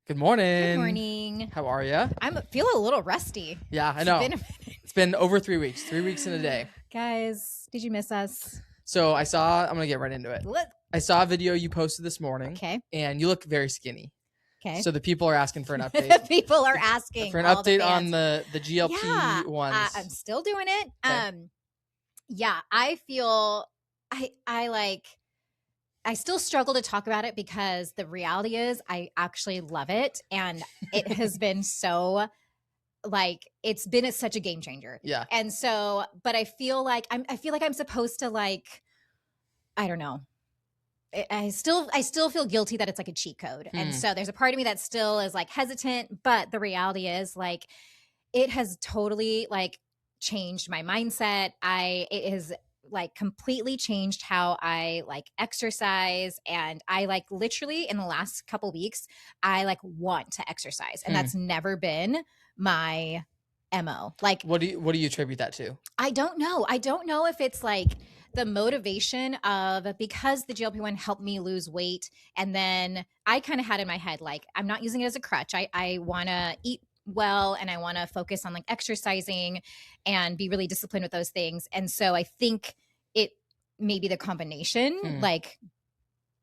Good morning. Good morning. How are you? I'm feeling a little rusty. Yeah, I know. It's been a minute. It's been over 3 weeks. 3 weeks in a day. Guys, did you miss us? So I'm going to get right into it. What? I saw a video you posted this morning. Okay. And you look very skinny. Okay. So the people are asking for an update. People are asking for an all the update on fans. the GLP ones. I'm still doing it. Okay. Yeah, I feel I still struggle to talk about it because the reality is I actually love it, and it has been so it's been such a game changer. Yeah. And so, but I feel like I'm supposed to I don't know. I still feel guilty that it's like a cheat code. And so there's a part of me that still is hesitant, but the reality is it has totally changed my mindset. It has completely changed how I exercise, and I literally in the last couple weeks I want to exercise, and that's never been my MO. What do you attribute that to? I don't know if it's the motivation of, because the GLP-1 helped me lose weight, and then I kind of had in my head I'm not using it as a crutch. I want to eat well, and I want to focus on exercising and be really disciplined with those things. And so I think it maybe the combination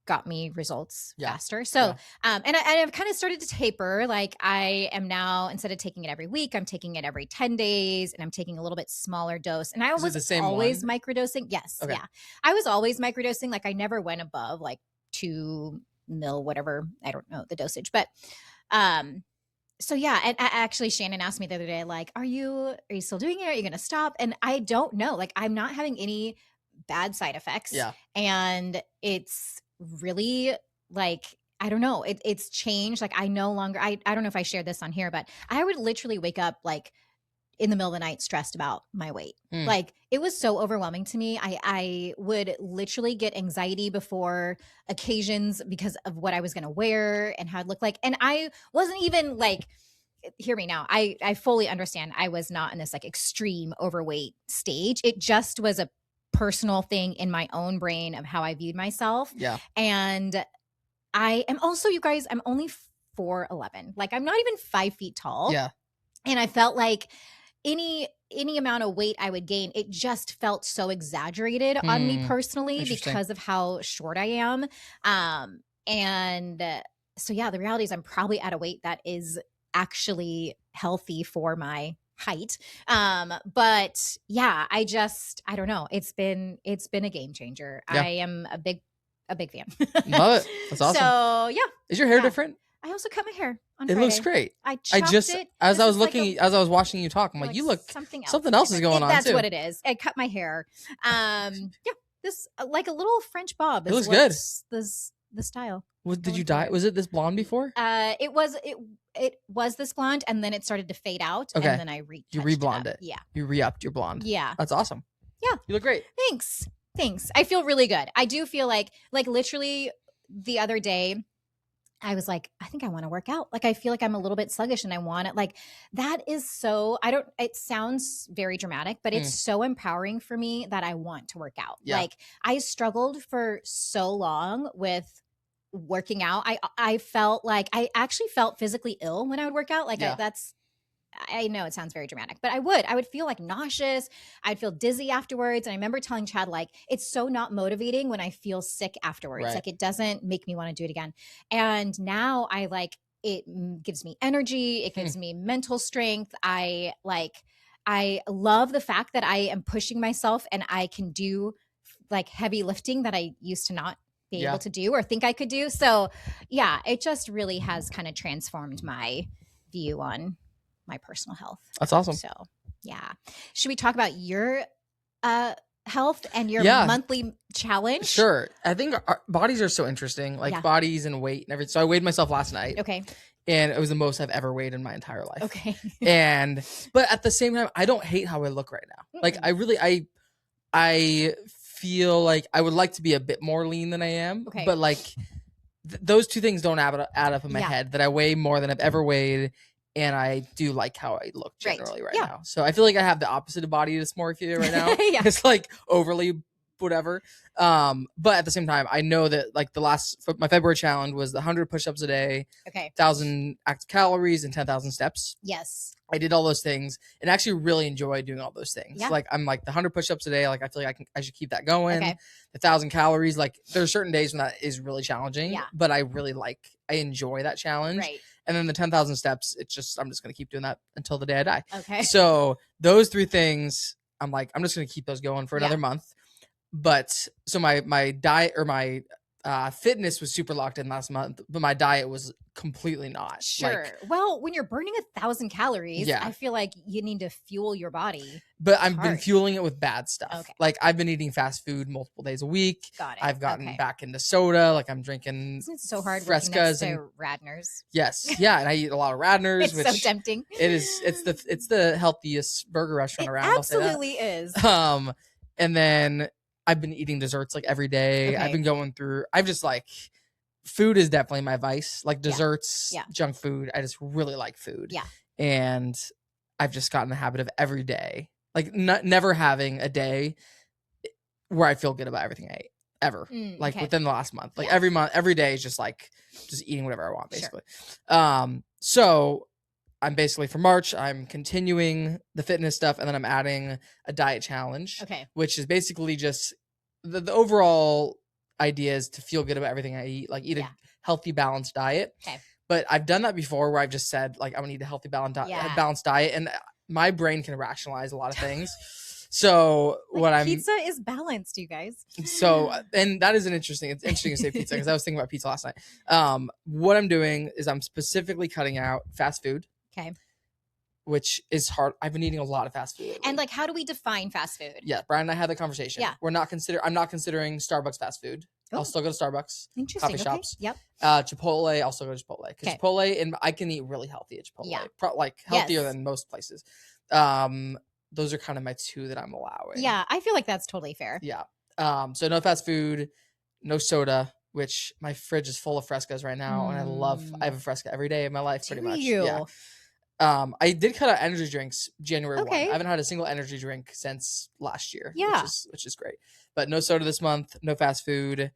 got me results faster. So and I've kind of started to taper. I am now, instead of taking it every week, I'm taking it every 10 days, and I'm taking a little bit smaller dose. And I was always microdosing. Yes. Okay. Yeah. I was always microdosing. I never went above 2 mil, whatever. I don't know the dosage, but so yeah, and actually Shannon asked me the other day, are you still doing it? Are you going to stop? And I don't know. I'm not having any bad side effects. Yeah. And it's really I don't know. It's changed. I no longer, I don't know if I shared this on here, but I would literally wake up in the middle of the night stressed about my weight. It was so overwhelming to me. I would literally get anxiety before occasions because of what I was going to wear and how I'd look like. And I wasn't even hear me now. I fully understand. I was not in this extreme overweight stage. It just was a personal thing in my own brain of how I viewed myself. Yeah. And I am also, you guys, I'm only 4'11". I'm not even 5 feet tall. Yeah. And I felt any amount of weight I would gain, it just felt so exaggerated on me personally because of how short I am. So yeah, the reality is I'm probably at a weight that is actually healthy for my height. But yeah, I don't know. It's been a game changer. Yeah. I am a big fan. Love it. That's awesome. So yeah. Is your hair different? I also cut my hair on It Friday. looks great. I just it. As I was looking, as I was watching you talk, I'm like, you look something else is going on. That's too. what it is. I cut my hair. Yeah, this a little French bob. It looks good. The style. Did you dye? Was it this blonde before? It was this blonde, and then it started to fade out. Okay. And then I re-blonde it. Yeah. You re-upped your blonde. Yeah. That's awesome. Yeah. You look great. Thanks. I feel really good. I do feel like literally the other day, I was I think I want to work out. I feel like I'm a little bit sluggish and I want it. That is so, it sounds very dramatic, but it's so empowering for me that I want to work out. Yeah. I struggled for so long with working out. I felt I actually felt physically ill when I would work out. I know it sounds very dramatic, but I would feel nauseous. I'd feel dizzy afterwards. And I remember telling Chad, it's so not motivating when I feel sick afterwards. Right. It doesn't make me want to do it again. And now it gives me energy. It gives me mental strength. I love the fact that I am pushing myself and I can do heavy lifting that I used to not be able to do or think I could do. So yeah, it just really has kind of transformed my view on my personal health. That's awesome. So yeah. Should we talk about your health and your monthly challenge? Sure. I think our bodies are so interesting, bodies and weight and everything. So I weighed myself last night. Okay. And it was the most I've ever weighed in my entire life. Okay. But at the same time, I don't hate how I look right now. I feel like I would like to be a bit more lean than I am. Okay. But those two things don't add up in my head, that I weigh more than I've ever weighed. And I do like how I look generally right now. So I feel like I have the opposite of body dysmorphia right now. It's overly whatever. But at the same time, I know that like my February challenge was the 100 push-ups a day, Okay. 1,000 active calories, and 10,000 steps. Yes. I did all those things and actually really enjoy doing all those things. Yeah. Like I'm like the 100 push-ups a day. Like I feel like I should keep that going. Okay. The 1,000 calories. Like there's certain days when that is really challenging. Yeah. But I enjoy that challenge. Right. And then the 10,000 steps. I'm just gonna keep doing that until the day I die. Okay. So those 3 things, I'm just gonna keep those going for another month. But so my diet or my fitness was super locked in last month, but my diet was completely not. Sure. Like, well, when you're burning 1,000 calories, Yeah. I feel like you need to fuel your body. but I've been hard. fueling it with bad stuff. Okay. Like I've been eating fast food multiple days a week. Got it. I've gotten Okay. back into soda. Like I'm drinking Isn't it so hard working next Frescas to Radners? Yes, yeah, and I eat a lot of Radners, It's which so tempting. it's the healthiest burger restaurant It around. I'll say that. absolutely is. And then I've been eating desserts like every day. Okay. I've been going through. I've just like food is definitely my vice. Like desserts, Yeah. junk food. I just really like food. Yeah. And I've just gotten the habit of every day, like never having a day where I feel good about everything I ate ever. Like okay. within the last month, like Yeah. every month, every day is just like just eating whatever I want, basically. So I'm basically for March, I'm continuing the fitness stuff, and then I'm adding a diet challenge, Okay. which is basically just the overall idea is to feel good about everything I eat, like eat Yeah. a healthy, balanced diet. Okay. But I've done that before where I've just said, like, I'm gonna eat a healthy, balanced diet, and my brain can rationalize a lot of things. So pizza is balanced, you guys. So, and that is it's interesting to say pizza because I was thinking about pizza last night. What I'm doing is I'm specifically cutting out fast food. Okay. Which is hard. I've been eating a lot of fast food lately. And like, how do we define fast food? Yeah, Brian and I had the conversation. Yeah. I'm not considering Starbucks fast food. Oh. I'll still go to Starbucks. Interesting. Coffee Okay. shops. Yep. Chipotle, I'll still go to Chipotle. Because Okay. Chipotle, and I can eat really healthy at Chipotle. Yeah. Like healthier Yes. than most places. Those are kind of my 2 that I'm allowing. Yeah, I feel like that's totally fair. Yeah. So no fast food, no soda, which my fridge is full of Frescas right now. And I have a Fresca every day of my life, pretty much. Yeah. I did cut out energy drinks January 1. I haven't had a single energy drink since last year. Yeah. Which is great. But no soda this month, no fast food,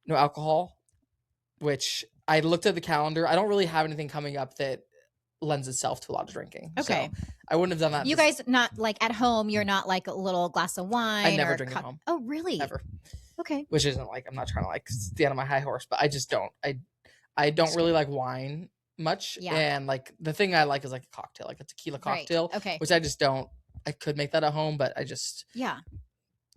no alcohol, which I looked at the calendar. I don't really have anything coming up that lends itself to a lot of drinking. Okay. So I wouldn't have done that. You guys not like at home, you're not like a little glass of wine. I never drink at home. Oh, really? Ever. Okay. Which isn't like, I'm not trying to like stand on my high horse, but I just don't. I don't really like wine much. Yeah. And like the thing I like is like a cocktail, like a tequila cocktail. Right. Okay. Which I just don't. I could make that at home, but I just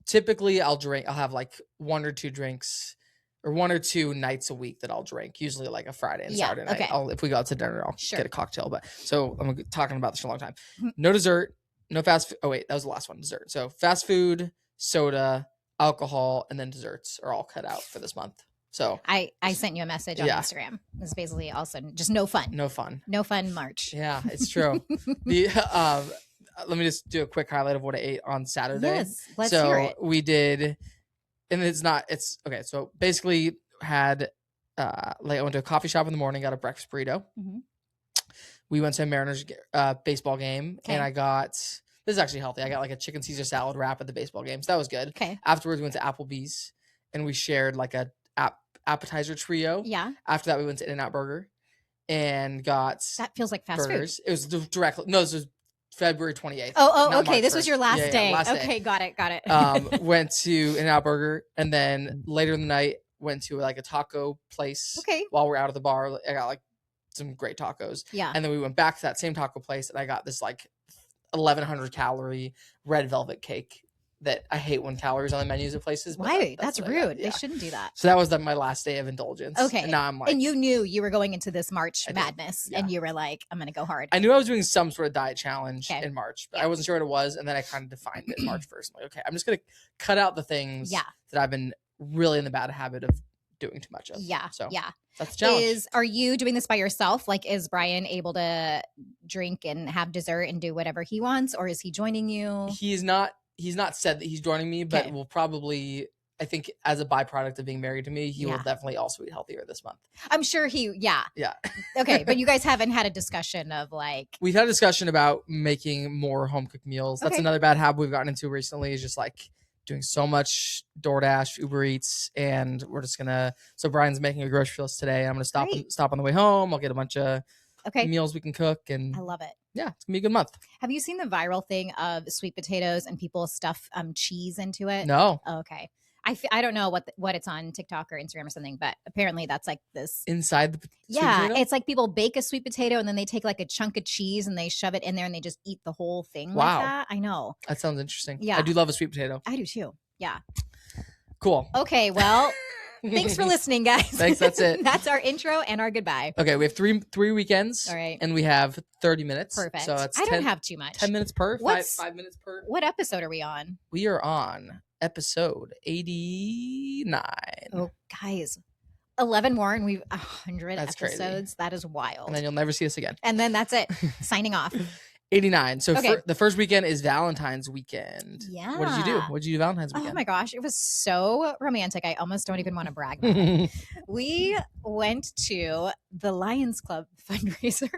typically I'll have like 1 or 2 drinks or 1 or 2 nights a week that I'll drink. Usually like a Friday and Saturday night. Okay. If we go out to dinner, I'll Sure. get a cocktail. But so I'm talking about this for a long time. No dessert, no fast food. Oh wait, that was the last one. Dessert. So fast food, soda, alcohol, and then desserts are all cut out for this month. So I sent you a message on Instagram. It's basically also just no fun. No fun. No fun March. Yeah, it's true. Let me just do a quick highlight of what I ate on Saturday. Yes, let's hear it. We did, and it's okay. So basically had, I went to a coffee shop in the morning, got a breakfast burrito. Mhm. We went to a Mariners baseball game, and I got, this is actually healthy. I got like a chicken Caesar salad wrap at the baseball game. So that was good. Okay. Afterwards, we went to Applebee's and we shared like a appetizer trio. Yeah. After that, we went to In-N-Out Burger and got That feels like fast burgers. food. It was directly, no, this was February 28th. Oh, not okay. March This was 1st. your last Yeah, day. last day. Okay, got it. Went to In-N-Out Burger, and then later in the night went to like a taco place. Okay. While we're out of the bar, I got like some great tacos. Yeah. And then we went back to that same taco place, and I got this like 1,100 calorie red velvet cake that I hate when calories on the menus of places. Why? That's what I got. rude. Yeah. They shouldn't do that. So that was my last day of indulgence. Okay. And now I'm like, And you knew you were going into this March I did. madness, Yeah. and you were like, I'm going to go hard. I knew I was doing some sort of diet challenge Okay. in March, but Yeah. I wasn't sure what it was. And then I kind of defined it March 1st. I'm like, okay, I'm just going to cut out the things that I've been really in the bad habit of doing too much of. Yeah. So yeah. that's the challenge. Are you doing this by yourself? Like, is Brian able to drink and have dessert and do whatever he wants, or is he joining you? He's not said that he's joining me, but Okay. will probably, I think as a byproduct of being married to me, he will Yeah. definitely also eat healthier this month. I'm sure yeah. Yeah. Okay. But you guys haven't had a discussion of like, We've had a discussion about making more home cooked meals. That's Okay. another bad habit we've gotten into recently, is just like doing so much DoorDash, Uber Eats, and we're just gonna. So Brian's making a grocery list today. I'm gonna stop on the way home. I'll get a bunch of meals we can cook, and I love it. Yeah, it's gonna be a good month. Have you seen the viral thing of sweet potatoes and people stuff cheese into it? No. Okay. I don't know what it's on TikTok or Instagram or something, but apparently that's like this inside the sweet potato? It's like people bake a sweet potato and then they take like a chunk of cheese and they shove it in there and they just eat the whole thing like that. I know. That sounds interesting. Yeah. I do love a sweet potato. I do too. Yeah. Cool. Okay, well, thanks for listening, guys. Thanks, that's it. That's our intro and our goodbye. Okay, we have three weekends. All right. And we have 30 minutes. Perfect. So it's I don't have too much. 10 minutes per, 5 minutes per. What episode are we on? We are on episode 89. Oh, guys. 11 more and we've 100 That's episodes. Crazy. That is wild. And then you'll never see us again. And then that's it. Signing off. 89. So Okay. the first weekend is Valentine's weekend. Yeah. What did you do? What did you do Valentine's weekend? Oh my gosh, it was so romantic. I almost don't even want to brag about it. We went to the Lions Club fundraiser.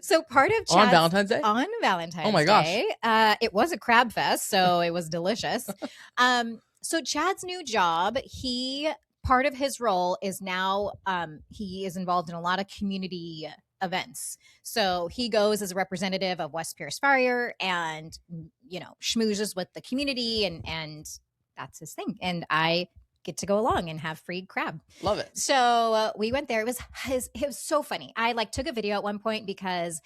So part of Chad's, on Valentine's Day? On Valentine's Day. Oh my gosh. It was a crab fest, so it was delicious. So Chad's new job, part of his role is now he is involved in a lot of community events. So he goes as a representative of West Pierce Fire and, schmoozes with the community and that's his thing. And I get to go along and have free crab. Love it. So we went there. It was so funny. I took a video at one point because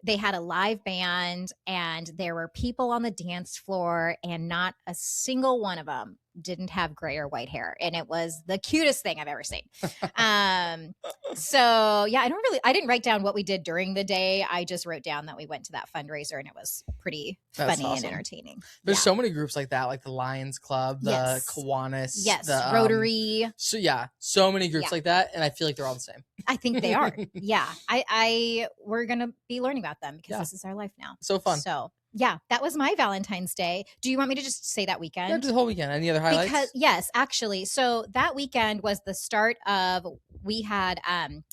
they had a live band and there were people on the dance floor and not a single one of them didn't have gray or white hair. And it was the cutest thing I've ever seen. So yeah, I didn't write down what we did during the day. I just wrote down that we went to that fundraiser and it was pretty funny and entertaining. There's so many groups like that, like the Lions Club, the Kiwanis, the Rotary. So many groups like that. And I feel like they're all the same. I think they are. Yeah. We're going to be learning about them because this is our life now. So fun. So yeah, that was my Valentine's Day. Do you want me to just say that weekend? Yeah, the whole weekend. Any other highlights? Yes, actually. So that weekend was the start of, we had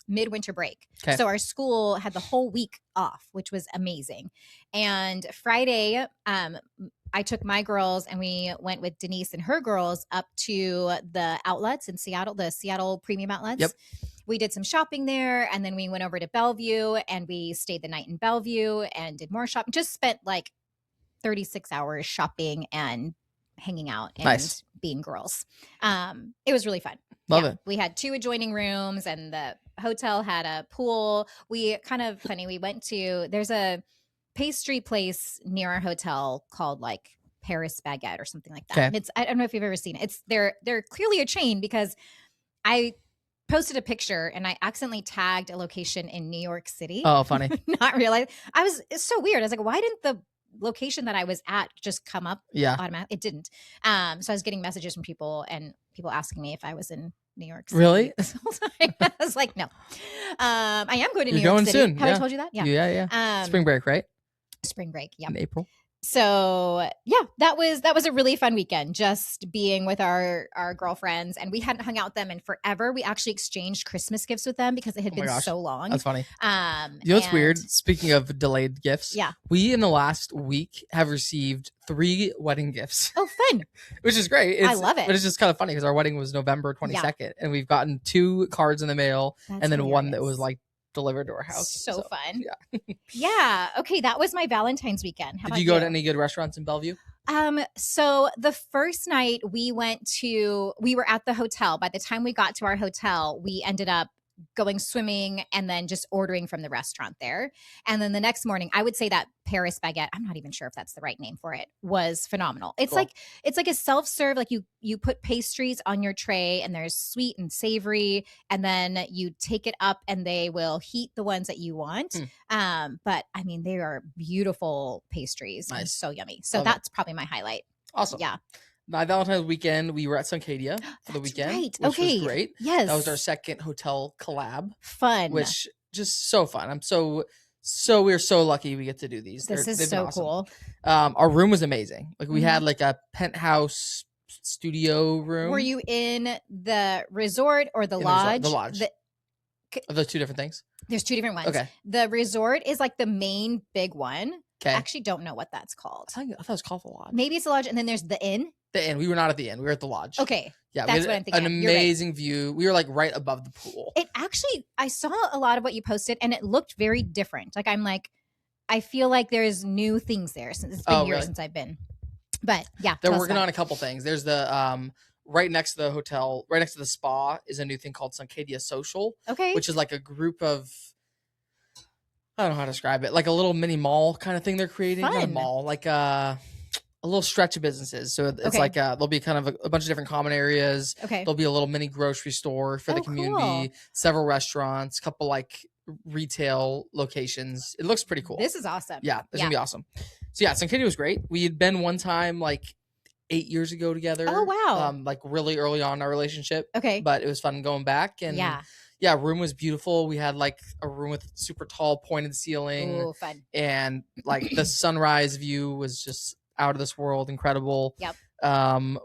midwinter break. Okay. So our school had the whole week off, which was amazing. And Friday, I took my girls and we went with Denise and her girls up to the outlets in Seattle, the Seattle Premium Outlets. Yep. We did some shopping there and then we went over to Bellevue and we stayed the night in Bellevue and did more shopping. Just spent like 36 hours shopping and hanging out and being girls. It was really fun. Love it. We had 2 adjoining rooms and the hotel had a pool. We went to, there's a pastry place near our hotel called like Paris Baguette or something like that. Okay. And I don't know if you've ever seen it. They're clearly a chain because I posted a picture and I accidentally tagged a location in New York City. Oh, funny. Not realize. It's so weird. I was like, why didn't the location that I was at just come up automatically? It didn't. So I was getting messages from people and people asking me if I was in New York City. Really? This whole time. I was like, no. I am going to New York City. Soon. Have I told you that? Yeah. Spring break, right? Spring break. Yeah. In April. So yeah, that was a really fun weekend, just being with our girlfriends, and we hadn't hung out with them in forever. We actually exchanged Christmas gifts with them because it had been so long. That's funny. You know what's weird? Speaking of delayed gifts, we in the last week have received 3 wedding gifts. Oh, fun! Which is great. I love it. But it's just kind of funny because our wedding was November 22nd, and we've gotten 2 cards in the mail, and then one that was like delivered to our house. So fun. Yeah. Yeah. Okay. That was my Valentine's weekend. How Did you go to any good restaurants in Bellevue? So the first night we were at the hotel. By the time we got to our hotel, we ended up going swimming and then just ordering from the restaurant there. And then the next morning, I would say that Paris Baguette, I'm not even sure if that's the right name for it, was phenomenal. It's cool. It's like a self-serve, like you put pastries on your tray and there's sweet and savory, and then you take it up and they will heat the ones that you want. But I mean, they are beautiful pastries and so yummy. So that's probably my highlight. Awesome. Yeah. My Valentine's weekend, we were at Suncadia for the weekend, which was great. Yes. That was our second hotel collab. Fun. Which just so fun. I'm we're so lucky we get to do these. This is so awesome. Cool. Our room was amazing. Like we had like a penthouse studio room. Were you in the resort or the lodge? The lodge. Are those 2 different things? There's 2 different ones. Okay. The resort is like the main big one. I actually don't know what that's called. I thought it was called the Lodge. Maybe it's the Lodge, and then there's the Inn. The Inn. We were not at the Inn. We were at the Lodge. Okay. Yeah, that's what I'm thinking. An amazing view. We were like right above the pool. It actually, I saw a lot of what you posted, and it looked very different. Like, I'm like, I feel like there's new things there since it's been years since I've been. But yeah, they're working on a couple things. There's the right next to the hotel, right next to the spa, is a new thing called Suncadia Social. Okay. Which is like a group of, I don't know how to describe it, like a little mini mall kind of thing they're creating. Not a mall, like a little stretch of businesses. So it's like there'll be kind of a bunch of different common areas. Okay. There'll be a little mini grocery store for the community, several restaurants, a couple like retail locations. It looks pretty cool. This is awesome. Yeah, it's gonna be awesome. So yeah, Suncadia was great. We had been one time like 8 years ago together. Oh wow. Like really early on in our relationship. Okay. But it was fun going back. And yeah, room was beautiful. We had like a room with super tall pointed ceiling. Ooh, fun. And like the sunrise view was just out of this world, incredible. Yep.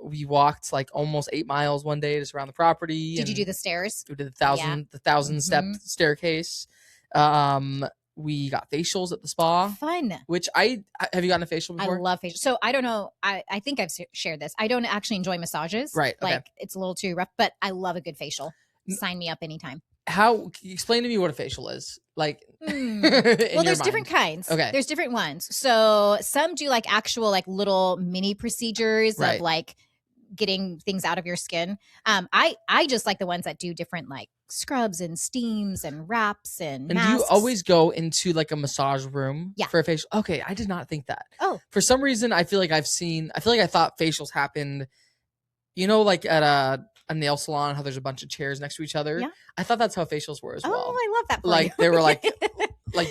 We walked like almost 8 miles one day just around the property. Did you do the stairs? We did the 1,000 step staircase. We got facials at the spa. Fun. Which have you gotten a facial before? I love facials. So I don't know. I think I've shared this. I don't actually enjoy massages. Right. Okay. Like it's a little too rough, but I love a good facial. Sign me up anytime. Explain to me what a facial is like. Well, there's different kinds. Okay. There's different ones. So some do like actual like little mini procedures of like getting things out of your skin. I just like the ones that do different like scrubs and steams and wraps and masks. Do you always go into like a massage room for a facial? Okay, I did not think that. Oh. For some reason, I feel like I thought facials happened, like at a nail salon, how there's a bunch of chairs next to each other. Yeah. I thought that's how facials were as well. Oh, I love that. Like they were like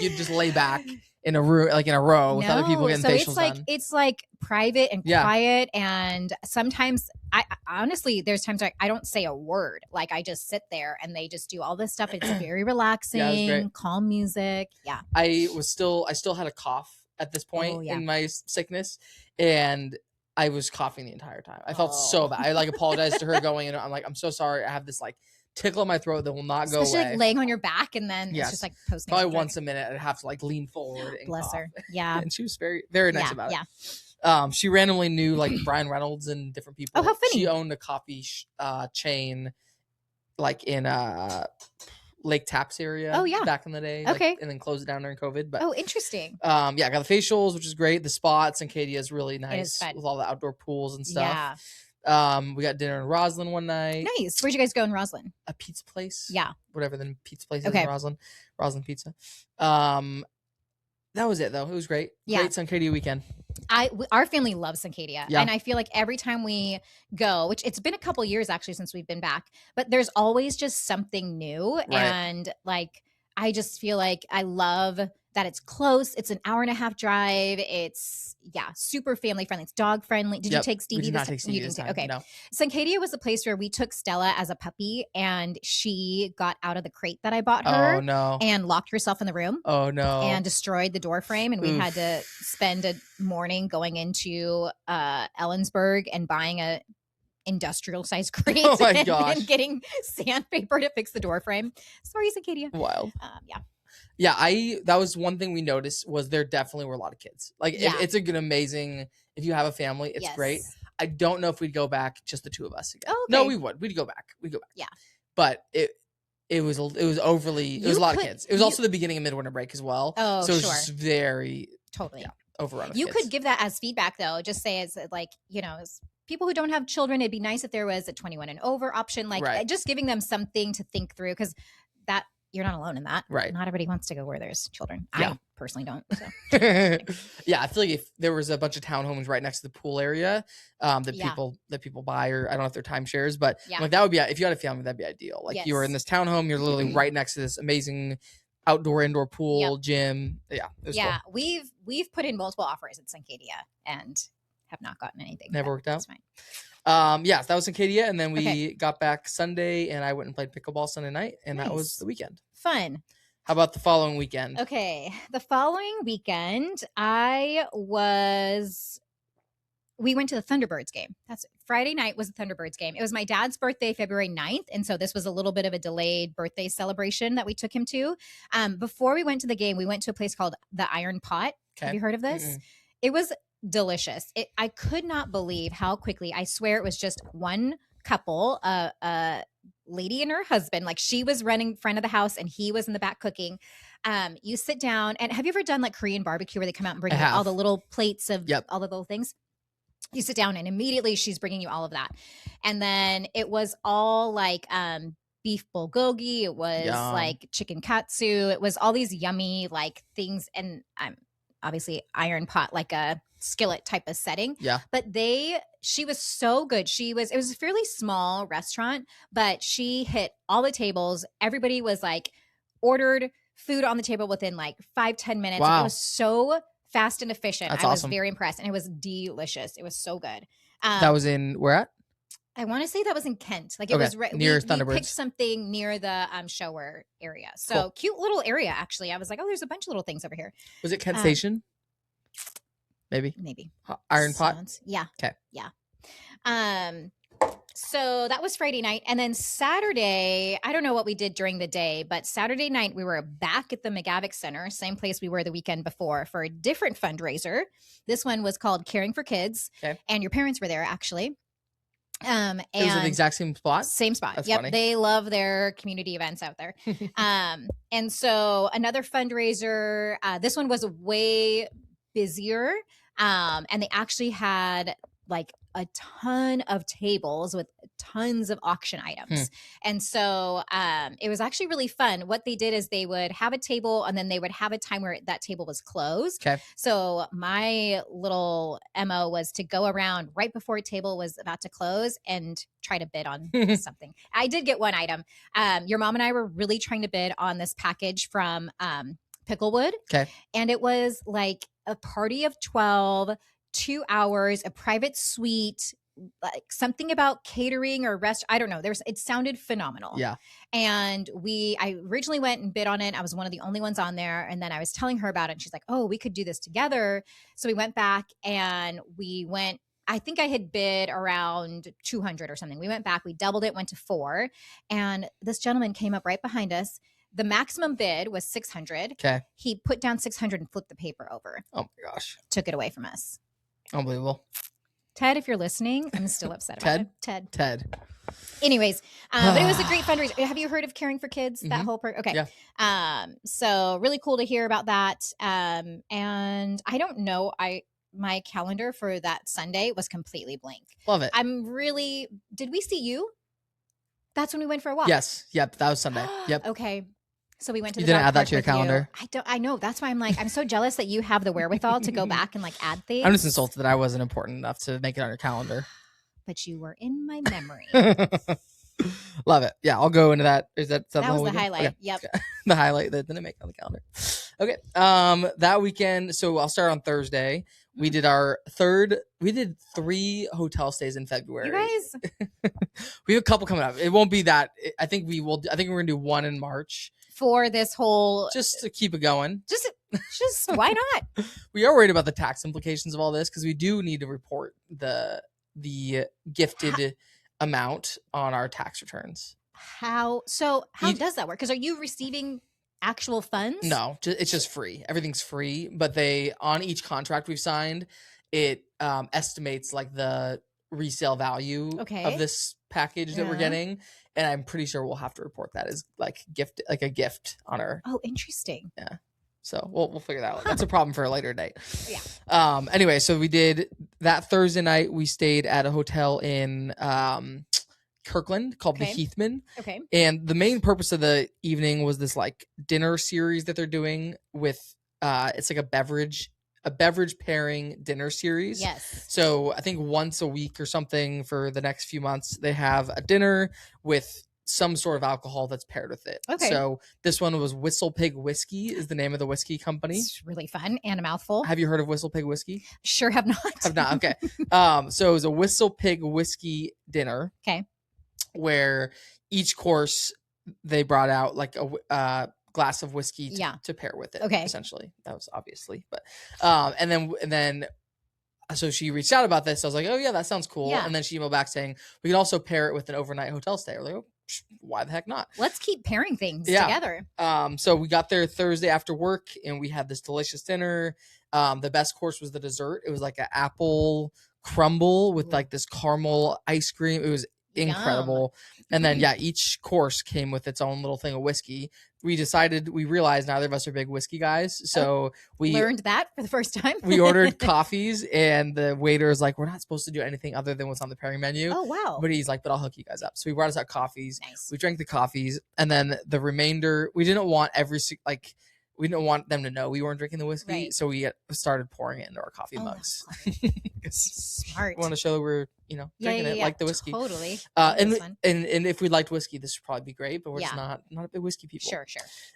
you'd just lay back in a room, like in a row with other people getting facials done. It's like private and quiet. And sometimes I honestly, there's times I don't say a word. Like I just sit there and they just do all this stuff. It's very relaxing, calm music. Yeah. I still had a cough at this point in my sickness, and I was coughing the entire time. I felt so bad. I like apologized to her going, and I'm like, I'm so sorry. I have this like tickle in my throat that will not go away. Especially like laying on your back, and then it's just like posting. Probably once a minute, I'd have to like lean forward. And bless cough. her. Yeah. And she was very, very nice about it. She randomly knew like Brian Reynolds and different people. Oh, how funny. She owned a coffee chain like in Lake Taps area. Oh yeah, back in the day. Okay. And then closed it down during COVID. But interesting. I got the facials, which is great. The spa at Suncadia is really nice with all the outdoor pools and stuff. Yeah. We got dinner in Roslyn one night. Nice. Where'd you guys go in Roslyn? A pizza place. Yeah. Whatever the pizza place is in Roslyn. Roslyn Pizza. That was it though. It was great. Yeah. Great Suncadia weekend. Our family loves Suncadia. Yeah. And I feel like every time we go, which it's been a couple years actually since we've been back, but there's always just something new. Right. And like, I just feel like I love that it's close. It's an 1.5-hour drive. It's super family friendly. It's dog friendly. Did you take Stevie? We did not take Stevie this time. Okay. No. Suncadia was a place where we took Stella as a puppy, and she got out of the crate that I bought her. Oh no. And locked herself in the room. Oh no. And destroyed the door frame, and we had to spend a morning going into Ellensburg and buying a industrial size crate. Oh my gosh. And getting sandpaper to fix the door frame. Sorry, Suncadia. Wild. Yeah, that was one thing we noticed was there definitely were a lot of kids. Like it's a good, amazing, if you have a family, it's great. I don't know if we'd go back just the two of us again. Oh, okay. No, we would. We'd go back. Yeah. But it was overly, it was a lot of kids. It was also the beginning of midwinter break as well. Oh, so it was just very overrun. You could give that as feedback though. Just say it's like, as people who don't have children, it'd be nice if there was a 21 and over option, like just giving them something to think through, because that you're not alone in that. Right. Not everybody wants to go where there's children. Yeah. I personally don't. So. I feel like if there was a bunch of townhomes right next to the pool area that people buy, or I don't know if they're timeshares, but like that would be, if you had a family, that'd be ideal. Like you were in this townhome, you're literally right next to this amazing outdoor indoor pool gym. Yeah. Cool. We've put in multiple offers at Suncadia and have not gotten anything. Never worked out. That's fine. So that was Suncadia, and then we got back Sunday, and I went and played pickleball Sunday night, and that was the weekend. Fun. How about the following weekend? Okay, the following weekend, I was we went to the Thunderbirds game. That's Friday night was the Thunderbirds game. It was my dad's birthday, February 9th. And so this was a little bit of a delayed birthday celebration that we took him to. Before we went to the game, we went to a place called the Iron Pot. Okay. Have you heard of this? Mm-mm. It was delicious. I could not believe how quickly, I swear it was just one couple, a lady and her husband, like she was running front of the house and he was in the back cooking. You sit down, and have you ever done like Korean barbecue where they come out and bring you all the little plates of all the little things? You sit down and immediately she's bringing you all of that. And then it was all like beef bulgogi. It was like chicken katsu. It was all these yummy like things. And I'm obviously Iron Pot, like a skillet type of setting. Yeah. But she was so good. It was a fairly small restaurant, but she hit all the tables. Everybody was like ordered food on the table within like 5-10 minutes. Wow. It was so fast and efficient. That's awesome. Was very impressed, and it was delicious. It was so good. That was in where at? I want to say that was in Kent. Like it was near Thunderbirds. We picked something near the shower area. So cool. Cute little area, actually. I was like, oh, there's a bunch of little things over here. Was it Kent Station? Maybe. Iron Pot? Yeah. Okay. Yeah. So that was Friday night. And then Saturday, I don't know what we did during the day, but Saturday night we were back at the McGavick Center, same place we were the weekend before, for a different fundraiser. This one was called Caring for Kids. Okay. And your parents were there, actually. And it was at the exact same spot? Same spot. That's funny. They love their community events out there. And so another fundraiser, this one was way busier. And they actually had like a ton of tables with tons of auction items. And so it was actually really fun. What they did is they would have a table and then they would have a time where that table was closed. Okay. So my little MO was to go around right before a table was about to close and try to bid on something. I did get one item. Your mom and I were really trying to bid on this package from Picklewood. Okay. And it was like a party of 12, 2 hours, a private suite, like something about catering or I don't know. It sounded phenomenal. Yeah. And I originally went and bid on it. I was one of the only ones on there. And then I was telling her about it. And she's like, oh, we could do this together. So we went back and I think I had bid around 200 or something. We went back, we doubled it, went to 4. And this gentleman came up right behind us. The maximum bid was 600. Okay. He put down 600 and flipped the paper over. Oh my gosh. Took it away from us. Unbelievable. Ted, if you're listening, I'm still upset about it. Ted. Anyways, but it was a great fundraiser. Have you heard of Caring for Kids? That whole okay. Yeah. So really cool to hear about that. And I don't know. My calendar for that Sunday was completely blank. Love it. Did we see you? That's when we went for a walk. Yes. Yep. That was Sunday. Yep. Okay. So we went to you the didn't add that to your calendar. I know. That's why I'm so jealous that you have the wherewithal to go back and like add things. I'm just insulted that I wasn't important enough to make it on your calendar. But you were in my memory. Love it. Yeah, I'll go into that. Is that the was the highlight? Okay. Yep. The highlight that didn't make it on the calendar. Okay. That weekend. So I'll start on Thursday. We did we did 3 hotel stays in February. You guys? We have a couple coming up. It won't be that. I think we're going to do 1 in March. For this whole. Just to keep it going. Just why not? We are worried about the tax implications of all this because we do need to report the gifted amount on our tax returns. How does that work? Because are you receiving actual funds? No, it's just free. Everything's free, but on each contract we've signed, it estimates like the resale value of this package that we're getting, and I'm pretty sure we'll have to report that as like a gift on our. Oh, interesting. Yeah. So we'll figure that out. That's a problem for a later date. Yeah. Anyway, so we did that Thursday night. We stayed at a hotel in Kirkland called the Heathman. Okay. And the main purpose of the evening was this like dinner series that they're doing with it's like a beverage pairing dinner series. Yes. So I think once a week or something for the next few months, they have a dinner with some sort of alcohol that's paired with it. Okay. So this one was Whistle Pig Whiskey is the name of the whiskey company. It's really fun and a mouthful. Have you heard of Whistle Pig Whiskey? Sure have not. Have not. Okay. So it was a Whistle Pig Whiskey dinner. Okay. Where each course they brought out like a glass of whiskey to pair with it. Okay. Essentially. That was obviously, but and then so she reached out about this. I was like, oh yeah, that sounds cool. Yeah. And then she emailed back saying we can also pair it with an overnight hotel stay. We're like, oh, why the heck not? Let's keep pairing things together. So we got there Thursday after work and we had this delicious dinner. The best course was the dessert. It was like an apple crumble with like this caramel ice cream. It was incredible. And then each course came with its own little thing of whiskey. We realized neither of us are big whiskey guys, so we learned that for the first time. We ordered coffees and the waiter is like, we're not supposed to do anything other than what's on the pairing menu. Oh wow. But he's like, but I'll hook you guys up. So he brought us out coffees. Nice. We drank the coffees and then the remainder, we didn't want we didn't want them to know we weren't drinking the whiskey, right. So we started pouring it into our coffee mugs. Smart. We want to show that we're, drinking it like the whiskey. Totally. And if we liked whiskey, this would probably be great, but we're just not a big whiskey people. Sure.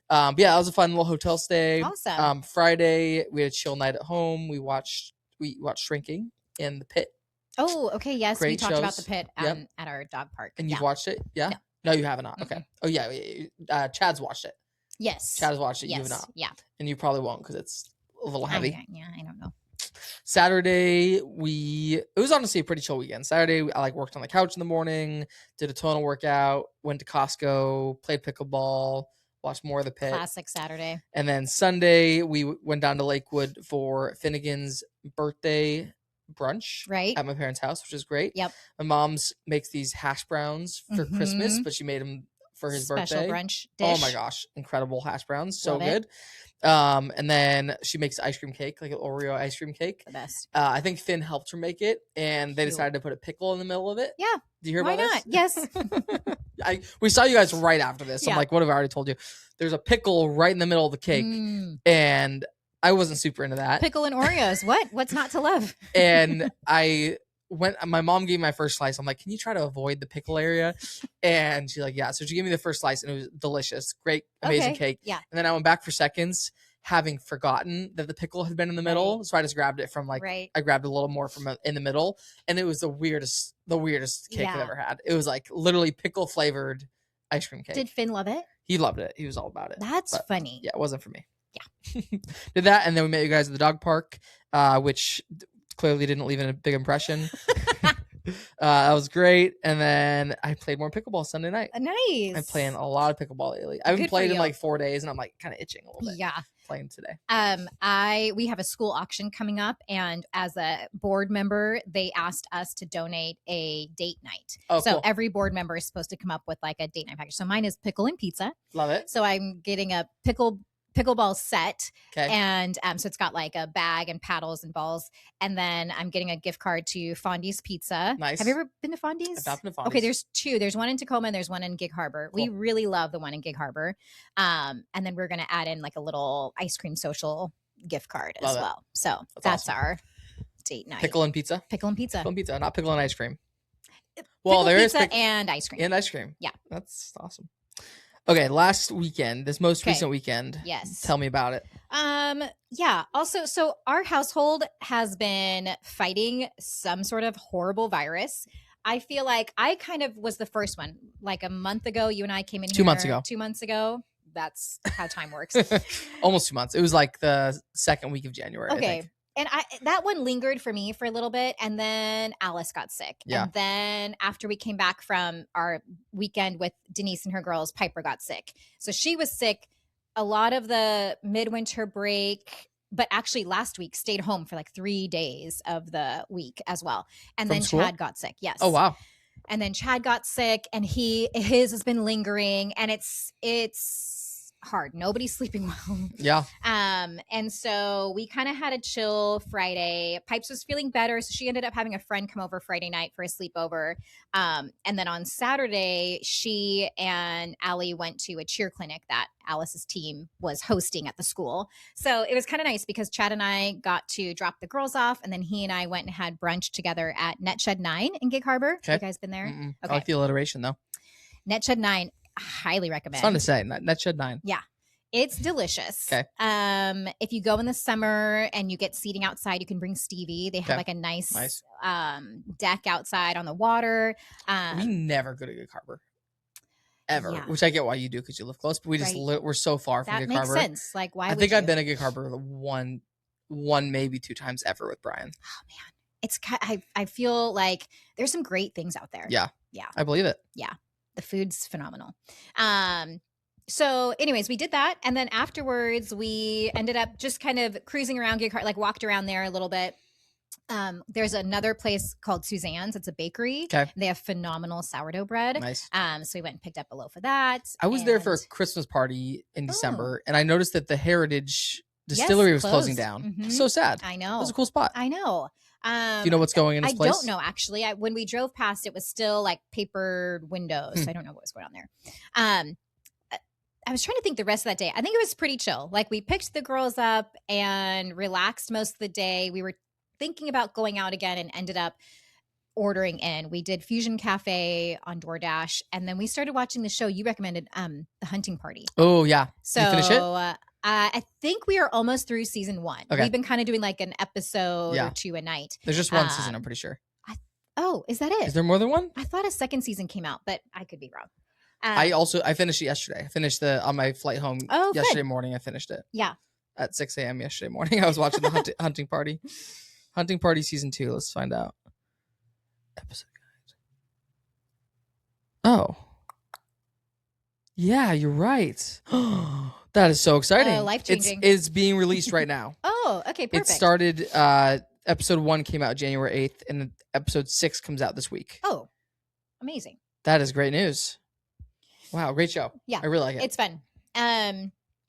But that was a fun little hotel stay. Awesome. Friday we had a chill night at home. We watched Shrinking in the Pit. Oh, okay. Yes, great we talked shows. about the Pit at our dog park. And you've watched it? Yeah. No, you have not. Okay. Mm-hmm. Oh yeah. Chad's watched it. Yes. Chad has watched it. Yes. You have not. Yeah. And you probably won't because it's a little heavy. I don't know. Saturday, it was honestly a pretty chill weekend. Saturday, I worked on the couch in the morning, did a tonal workout, went to Costco, played pickleball, watched more of the Pit. Classic Saturday. And then Sunday, we went down to Lakewood for Finnegan's birthday brunch at my parents' house, which is great. Yep. My mom's makes these hash browns for Christmas, but she made them for his special birthday. Brunch dish. Oh my gosh, incredible hash browns, so Love good. And then she makes ice cream cake, like an Oreo ice cream cake. The best. I think Finn helped her make it, and they decided to put a pickle in the middle of it. Yeah. Do you hear Why about not? this? Yes. We saw you guys right after this. I'm like, what have I already told you? There's a pickle right in the middle of the cake, and I wasn't super into that. Pickle and Oreos. What's not to love? And my mom gave me my first slice. I'm like, can you try to avoid the pickle area? And she's like, yeah. So she gave me the first slice and it was delicious. Great, amazing cake. Yeah. And then I went back for seconds, having forgotten that the pickle had been in the middle. Right. So I just grabbed it from I grabbed a little more from in the middle. And it was the weirdest cake I've ever had. It was literally pickle flavored ice cream cake. Did Finn love it? He loved it. He was all about it. That's funny. Yeah, it wasn't for me. Yeah. Did that. And then we met you guys at the dog park, which clearly didn't leave a big impression. That was great. And then I played more pickleball Sunday night. Nice. I'm playing a lot of pickleball lately. I haven't played in 4 days and I'm kind of itching a little bit. Yeah. Playing today. We have a school auction coming up, and as a board member, they asked us to donate a date night. Oh, so cool. Every board member is supposed to come up with a date night package. So mine is pickle and pizza. Love it. So I'm getting a pickleball set. Okay. And so it's got a bag and paddles and balls. And then I'm getting a gift card to Fondy's Pizza. Nice. Have you ever been to Fondy's? I've not been to Fondy's. Okay, there's two. There's one in Tacoma and there's one in Gig Harbor. Cool. We really love the one in Gig Harbor. And then we're going to add in a little ice cream social gift card as well. So that's awesome. Our date night. Pickle and pizza? Pickle and pizza. Pickle and pizza, not pickle and ice cream. Well, there is pizza and ice cream. And ice cream. Yeah. That's awesome. Okay, last weekend, this most recent weekend. Yes. Tell me about it. Yeah. Also, so our household has been fighting some sort of horrible virus. I feel like I kind of was the first one. A month ago, you and I came in here. 2 months ago. 2 months ago. That's how time works. Almost 2 months. It was the second week of January. Okay. I think. And that one lingered for me for a little bit, and then Alice got sick. Yeah. And then after we came back from our weekend with Denise and her girls, Piper got sick. So she was sick a lot of the midwinter break, but actually last week stayed home for 3 days of the week as well. And then Chad got sick. Yes. Oh, wow. And then Chad got sick, and his has been lingering, and it's hard. Nobody's sleeping well. Yeah. And so we kind of had a chill Friday. Pipes was feeling better, so she ended up having a friend come over Friday night for a sleepover. And then on Saturday, she and Allie went to a cheer clinic that Alice's team was hosting at the school. So it was kind of nice because Chad and I got to drop the girls off, and then he and I went and had brunch together at Netshed 9 in Gig Harbor. Okay. You guys been there? Okay. I like the alliteration though. Netshed 9. Highly recommend. It's fun to say. Netshed 9. Yeah. It's delicious. Okay. If you go in the summer and you get seating outside, you can bring Stevie. They have a nice deck outside on the water. We never go to Gig Harbor. Ever. Yeah. Which I get why you do because you live close, but we just we're so far from Gig Harbor. That makes sense. Why I think I've been to Gig Harbor one maybe 2 times ever with Brian. Oh man. I feel like there's some great things out there. Yeah. Yeah. I believe it. Yeah. The food's phenomenal. So anyways, we did that. And then afterwards we ended up just kind of cruising around, like walked around there a little bit. There's another place called Suzanne's. It's a bakery. Okay. They have phenomenal sourdough bread. Nice. So we went and picked up a loaf of that. I was there for a Christmas party in December, and I noticed that the Heritage Distillery was closing down. Mm-hmm. So sad. I know. It was a cool spot. I know. Do you know what's going in this place? I don't know, actually. When we drove past, it was still like papered windows. So I don't know what was going on there. I was trying to think the rest of that day. I think it was pretty chill. Like we picked the girls up and relaxed most of the day. We were thinking about going out again and ended up ordering in. We did Fusion Cafe on DoorDash, and then we started watching the show you recommended, The Hunting Party. Oh yeah. So did you finish it? I think we are almost through season 1. Okay. We've been kind of doing like an episode or 2 a night. There's just one season, I'm pretty sure. Is that it? Is there more than one? I thought a second season came out, but I could be wrong. I finished it yesterday. I finished on my flight home yesterday morning. I finished it. Yeah. At 6 a.m. yesterday morning. I was watching the Hunting Party. Hunting Party season 2. Let's find out. Episode guide. Oh. Yeah, you're right. That is so exciting. Life-changing. It's being released right now. Oh, okay, perfect. It started, episode 1 came out January 8th, and episode 6 comes out this week. Oh, amazing. That is great news. Wow, great show. Yeah. I really like it. It's fun.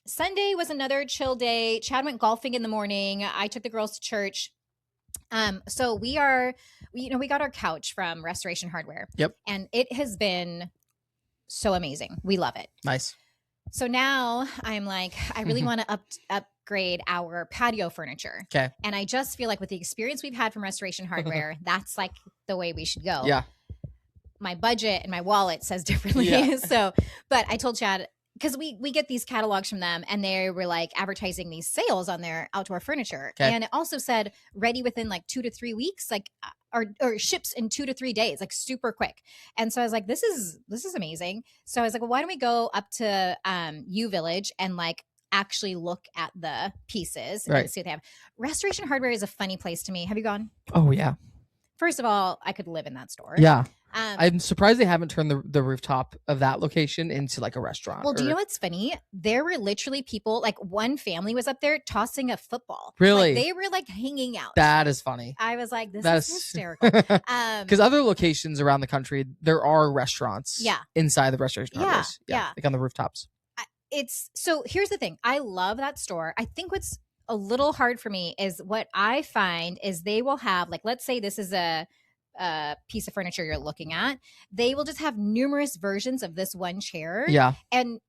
Sunday was another chill day. Chad went golfing in the morning. I took the girls to church. So we got our couch from Restoration Hardware. Yep. And it has been so amazing. We love it. Nice. So now I'm like, I really want to upgrade our patio furniture. Okay. And I just feel like with the experience we've had from Restoration Hardware, that's like the way we should go. Yeah. My budget and my wallet says differently. Yeah. But I told Chad, because we get these catalogs from them, and they were like advertising these sales on their outdoor furniture. Okay. And it also said ready within like 2 to 3 weeks, like or ships in 2 to 3 days, like super quick. And so I was like, this is amazing. So I was like, well, why don't we go up to U Village and like actually look at the pieces and see what they have. Restoration Hardware is a funny place to me. Have you gone? Oh yeah. First of all, I could live in that store. Yeah. I'm surprised they haven't turned the rooftop of that location into like a restaurant. Well, do you know what's funny? There were literally people, like one family was up there tossing a football. Really? Like, they were like hanging out. That is funny. I was like, this is hysterical. Because other locations around the country, there are restaurants inside the Restoration Hardwares. Yeah. Like on the rooftops. So here's the thing. I love that store. I think what's a little hard for me is what I find is they will have, like, let's say this is a piece of furniture you're looking at, they will just have numerous versions of this one chair. Yeah. And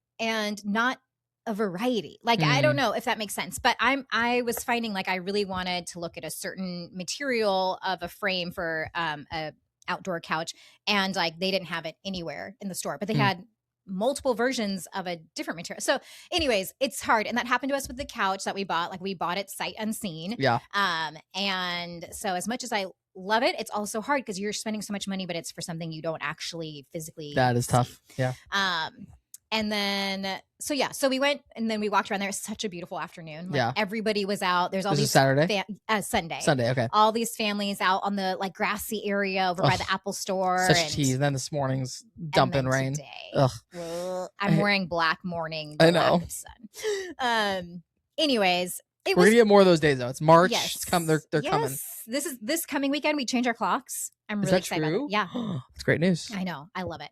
not a variety. Like, I don't know if that makes sense, but I was finding like I really wanted to look at a certain material of a frame for a outdoor couch, and like they didn't have it anywhere in the store, but they had multiple versions of a different material. So anyways, it's hard. And that happened to us with the couch that we bought. Like we bought it sight unseen. Yeah. And so as much as I love it, it's also hard because you're spending so much money, but it's for something you don't actually physically That is tough. Yeah. And then, so we went and then we walked around there. It's such a beautiful afternoon. Like, everybody was out. There's all these Saturday? Sunday. Sunday. Okay. All these families out on the like grassy area over by the Apple store. Such tease. And then this morning's dumping rain. Today, I'm wearing black morning. I know. Anyways, we're gonna get more of those days though. It's March. Yes. It's coming. They're coming. This coming weekend. We change our clocks. I'm really excited about it. Yeah. It's great news. I know. I love it.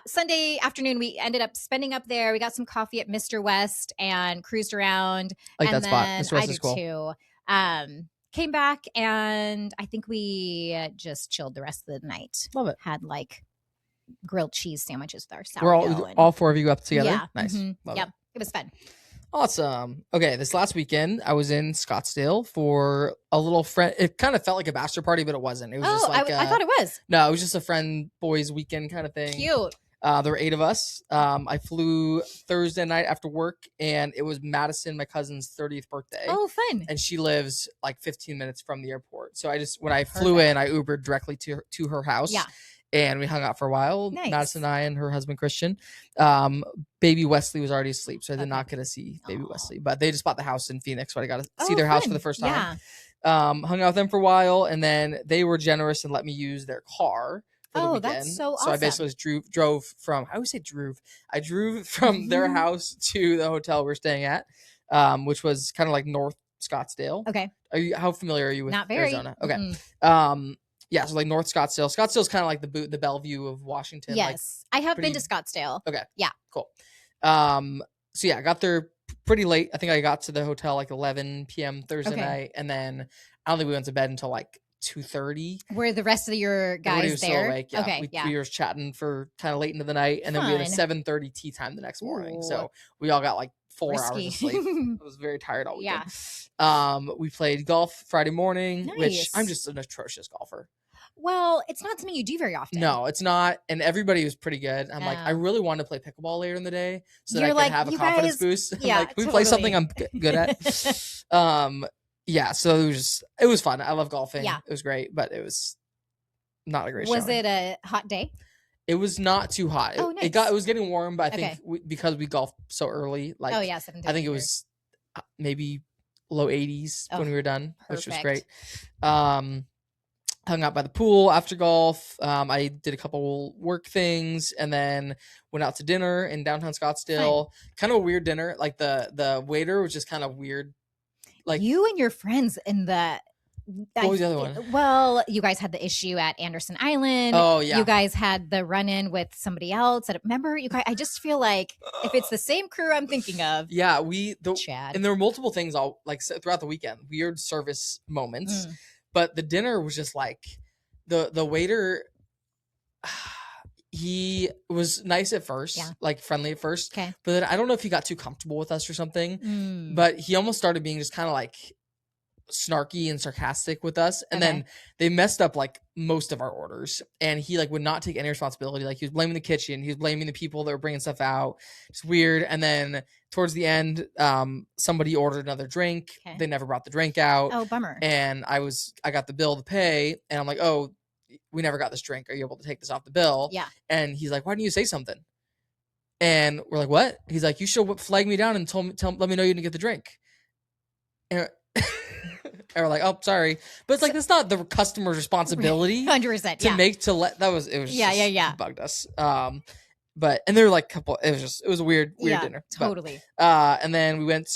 Sunday afternoon, we ended up spending up there. We got some coffee at Mr. West and cruised around. I like that spot. Mr. West is cool. Too. Came back and I think we just chilled the rest of the night. Love it. Had like grilled cheese sandwiches with our sourdough. We're all 4 of you up together? Yeah. Nice. Yep. It was fun. Awesome. Okay, this last weekend I was in Scottsdale for a little friend. It kind of felt like a bachelor party, but it wasn't. It was just like I thought it was. No, it was just a friend boys weekend kind of thing. Cute. There were 8 of us. I flew Thursday night after work, and it was Madison, my cousin's 30th birthday. Oh, fun! And she lives like 15 minutes from the airport. So when I flew in, I Ubered directly to her house. Yeah. And we hung out for a while. Nice. Madison and I and her husband Christian. Baby Wesley was already asleep, so I did not get to see baby Wesley. But they just bought the house in Phoenix, so I got to see their house for the first time. Hung out with them for a while, and then they were generous and let me use their car for the weekend. That's so awesome. So I basically just drove from, I always say drove. I drove from their house to the hotel we're staying at, which was kind of like North Scottsdale. Okay. How familiar are you with Not very. Arizona? Okay. Mm-mm. Yeah, so like North Scottsdale. Scottsdale's kind of like the Bellevue of Washington. Yes. Like I have been to Scottsdale. Okay. Yeah. Cool. So yeah, I got there pretty late. I think I got to the hotel like 11 p.m. Thursday night, and then I don't think we went to bed until like 2:30. Were the rest of your guys there? Still awake. Yeah. Okay. We were chatting for kind of late into the night, and then we had a 7:30 tea time the next morning. Ooh. So we all got like 4 hours of sleep. I was very tired all weekend. Yeah. We played golf Friday morning, which I'm just an atrocious golfer. Well, it's not something you do very often. No, it's not. And everybody was pretty good. I'm like, I really wanted to play pickleball later in the day so that I could have a confidence boost. Yeah, like, we play something I'm good at. Yeah, so it was fun. I love golfing. Yeah. It was great, but it was not a great show. Was it a hot day? It was not too hot. Oh, nice. It was getting warm, but I think because we golfed so early, like 7:30. I think it was maybe low 80s when we were done, which was great. Hung out by the pool after golf. I did a couple work things and then went out to dinner in downtown Scottsdale. Kind of a weird dinner. Like the waiter was just kind of weird. Like you and your friends in the. What was the other one? Well, you guys had the issue at Anderson Island. Oh yeah. You guys had the run-in with somebody else. Remember, you guys? I just feel like if it's the same crew I'm thinking of. Yeah, Chad. And there were multiple things all like throughout the weekend. Weird service moments. But the dinner was just like the waiter, he was nice at first, like friendly at first. Okay. But then I don't know if he got too comfortable with us or something. But he almost started being just kind of like snarky and sarcastic with us. And then they messed up like most of our orders. And he like would not take any responsibility. Like he was blaming the kitchen. He was blaming the people that were bringing stuff out. It's weird. And then towards the end, somebody ordered another drink. Okay. They never brought the drink out. Oh, bummer. And I got the bill to pay. And I'm like, oh, we never got this drink. Are you able to take this off the bill? Yeah. And he's like, why didn't you say something? And we're like, what? He's like, you should flag me down and let me know you didn't get the drink. And we're like, oh, sorry. But it's like, that's not the customer's responsibility. 100%. Yeah. Bugged us. But there were like a couple, it was a weird dinner. Totally. And then we went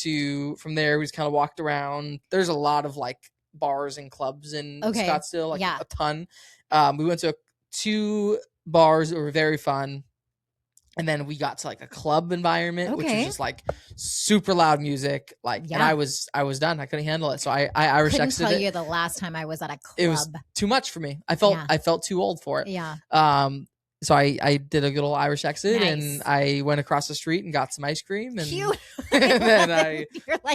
from there, we just kind of walked around. There's a lot of like bars and clubs in Scottsdale, like a ton. We went to 2 bars that were very fun. And then we got to like a club environment, which was just like super loud music. Like, and I was done. I couldn't handle it. So I Irish exited. I couldn't tell you the last time I was at a club. It was too much for me. I felt too old for it. Yeah. So I did a good old Irish exit and I went across the street and got some ice cream and, and then I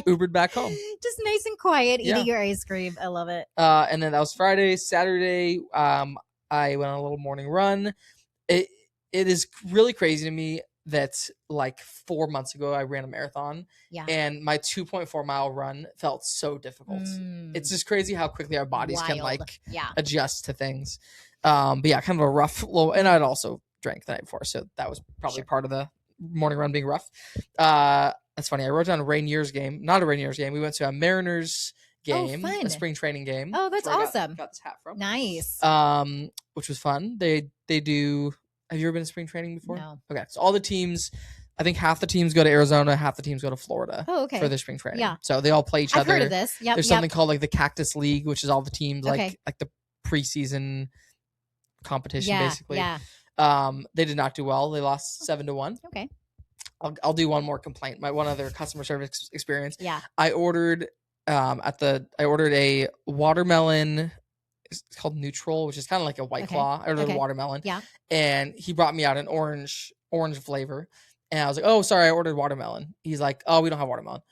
Ubered back home. Just nice and quiet eating your ice cream. I love it. And then that was Friday. Saturday, I went on a little morning run. It is really crazy to me that like 4 months ago I ran a marathon and my 2.4 mile run felt so difficult. It's just crazy how quickly our bodies can like adjust to things. But yeah, kind of a rough little, and I'd also drank the night before, so that was probably part of the morning run being rough. That's funny. I wrote down not a Rainiers game. We went to a Mariners game, a spring training game. Oh, that's awesome. Got this hat from. Nice. Which was fun. They do. Have you ever been to spring training before? No. Okay, so all the teams, I think half the teams go to Arizona, half the teams go to Florida. Oh, okay. For their spring training. Yeah. So they all play each other. I've heard of this. Yep. There's something called like the Cactus League, which is all the teams like the preseason competition basically. Yeah. They did not do well. They lost 7-1. Okay. I'll do one more complaint. My one other customer service experience. Yeah. I ordered a watermelon. It's called Neutral, which is kind of like a White Claw. I ordered a watermelon. Yeah. And he brought me out an orange flavor. And I was like, oh, sorry, I ordered watermelon. He's like, oh, we don't have watermelon.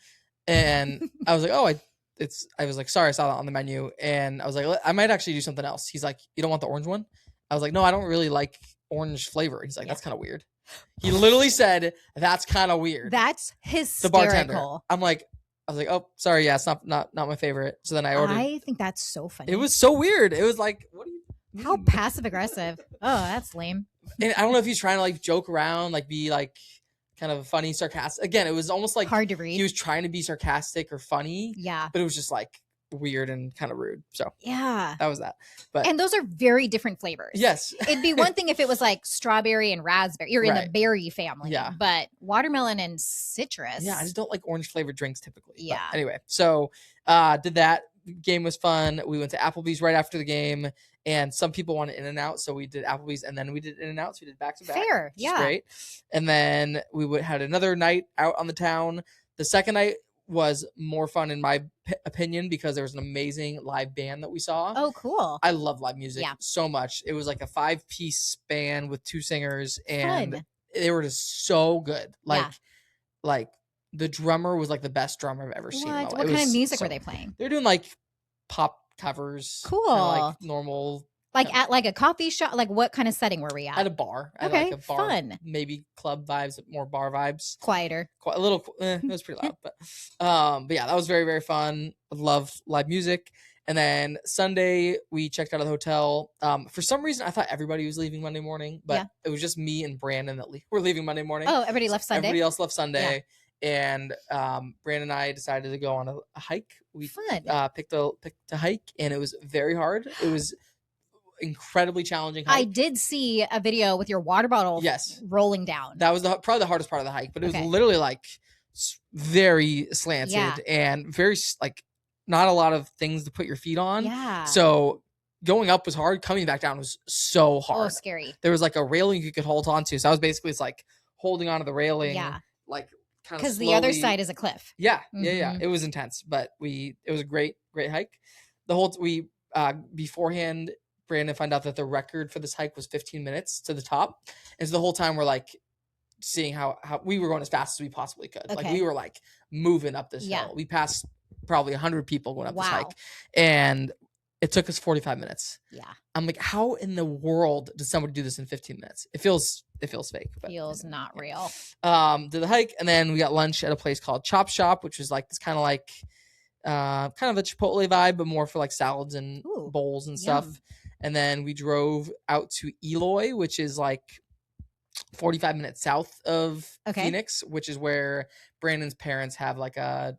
And I was like, oh, I was like, sorry, I saw that on the menu. And I was like, I might actually do something else. He's like, you don't want the orange one? I was like, no, I don't really like orange flavor. He's like, that's kind of weird. He literally said, that's kind of weird. That's hysterical. The bartender. I was like, oh, sorry, yeah, it's not my favorite. So then I ordered. I think that's so funny. It was so weird. It was like, what do you mean? How passive aggressive. Oh, that's lame. And I don't know if he's trying to like joke around, like be like kind of funny, sarcastic. Again, it was almost like hard to read. He was trying to be sarcastic or funny. Yeah. But it was just like weird and kind of rude. So yeah, that was that. But and those are very different flavors. Yes. It'd be one thing if it was like strawberry and raspberry. You're in the Right. berry family. Yeah. But watermelon and citrus. Yeah, I just don't like orange flavored drinks typically. Yeah. But anyway, so did that. Game was fun. We went to Applebee's right after the game, and some people wanted In-N-Out, so we did Applebee's and then we did In-N-Out. So we did back to back. Fair, yeah, great. And then we had another night out on the town. The second night was more fun in my opinion because there was an amazing live band that we saw. Oh, cool! I love live music so much. It was like a 5-piece band with 2 singers, and they were just so good. Like the drummer was like the best drummer I've ever seen. What kind of music were they playing? They're doing like pop covers. Cool. Like normal. Like at like a coffee shop? Like what kind of setting were we at? At a bar. Okay, like a bar, fun. Maybe club vibes, more bar vibes. Quieter. A little, it was pretty loud. But yeah, that was very, very fun. I love live music. And then Sunday, we checked out of the hotel. For some reason, I thought everybody was leaving Monday morning, but it was just me and Brandon that were leaving Monday morning. Oh, everybody left Sunday? Everybody else left Sunday. Yeah. And Brandon and I decided to go on a hike. We picked a hike, and it was very hard. It was incredibly challenging hike. I did see a video with your water bottle rolling down. That was probably the hardest part of the hike, but it was literally like very slanted and very like not a lot of things to put your feet on. Yeah. So going up was hard. Coming back down was so hard. Oh, scary. There was like a railing you could hold on to. So I was basically like holding onto the railing. Yeah. Like kind of because the other side is a cliff. Yeah. Yeah. It was intense, but it was a great hike. Beforehand, Brandon found out that the record for this hike was 15 minutes to the top. And so the whole time we're like seeing how we were going as fast as we possibly could. Okay. Like we were like moving up this hill. We passed probably 100 people going up this hike. And it took us 45 minutes. Yeah. I'm like, how in the world does somebody do this in 15 minutes? It feels fake. But, feels not real. Did the hike, and then we got lunch at a place called Chop Shop, which is like this kind of like kind of a Chipotle vibe, but more for like salads and bowls and stuff. And then we drove out to Eloy, which is like 45 minutes south of Phoenix, which is where Brandon's parents have like a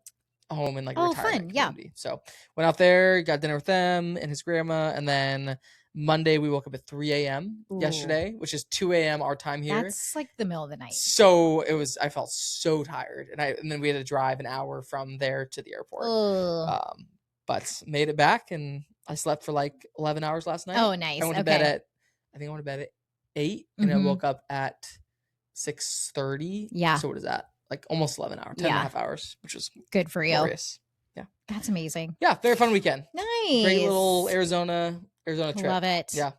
home in like a retirement community. So went out there, got dinner with them and his grandma, and then Monday we woke up at 3 a.m. yesterday, which is 2 a.m. our time here. That's like the middle of the night. So I felt so tired, and then we had to drive an hour from there to the airport. But made it back, and I slept for like 11 hours last night. Oh, nice. I went to bed at 8, and I woke up at 6:30. Yeah. So what is that? Like almost 11 hours, 10 and a half hours, which was good for you. Glorious. Yeah. That's amazing. Yeah. Very fun weekend. Nice. Great little Arizona trip. Love it. Yeah.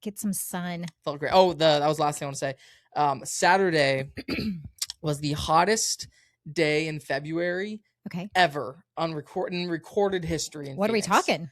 Get some sun. Felt great. Oh, that was the last thing I want to say. Saturday was the hottest day in February ever in recorded history. What Phoenix. Are we talking?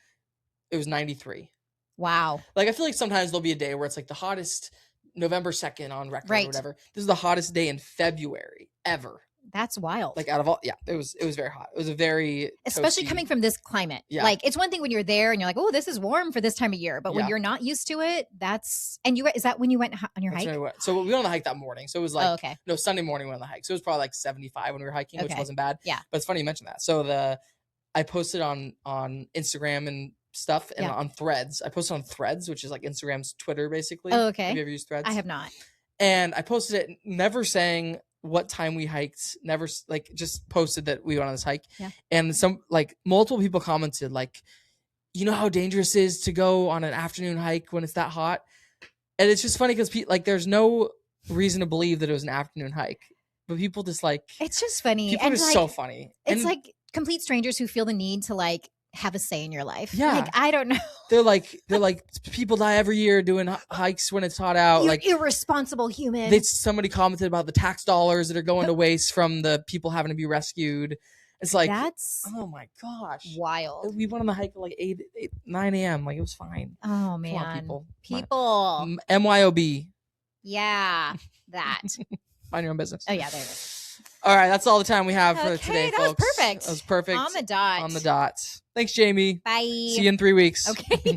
It was 93. Wow. Like I feel like sometimes there'll be a day where it's like the hottest November 2nd on record or whatever. This is the hottest day in February ever. That's wild. Like out of all, it was very hot. It was a very especially toasty, coming from this climate. Yeah. Like it's one thing when you're there and you're like, oh, this is warm for this time of year. But when you're not used to it, is that when you went on your hike? So we went on the hike that morning. So it was like, no, Sunday morning we went on the hike. So it was probably like 75 when we were hiking, which wasn't bad. Yeah. But it's funny you mentioned that. So I posted on Instagram and stuff and on Threads. I posted on Threads, which is like Instagram's Twitter basically. Oh, okay. Have you ever used Threads? I have not. And I posted it never saying what time we hiked, never like just posted that we went on this hike. Yeah. And some like multiple people commented like, you know how dangerous it is to go on an afternoon hike when it's that hot? And it's just funny because like there's no reason to believe that it was an afternoon hike, but people just like, it's just funny. People are just so funny. It's like complete strangers who feel the need to like have a say in your life. Yeah. Like, I don't know. They're like people die every year doing hikes when it's hot out. You like irresponsible human. Somebody commented about the tax dollars that are going to waste from the people having to be rescued. It's like, that's oh my gosh, wild. We went on the hike at like 9 a.m. Like it was fine. Oh man, come on, people. MYOB. Yeah, that. Mind your own business. Oh yeah, there it is. All right, that's all the time we have for today, that folks. Was perfect. That was perfect. On the dot. On the dot. Thanks, Jamie. Bye. See you in 3 weeks. Okay.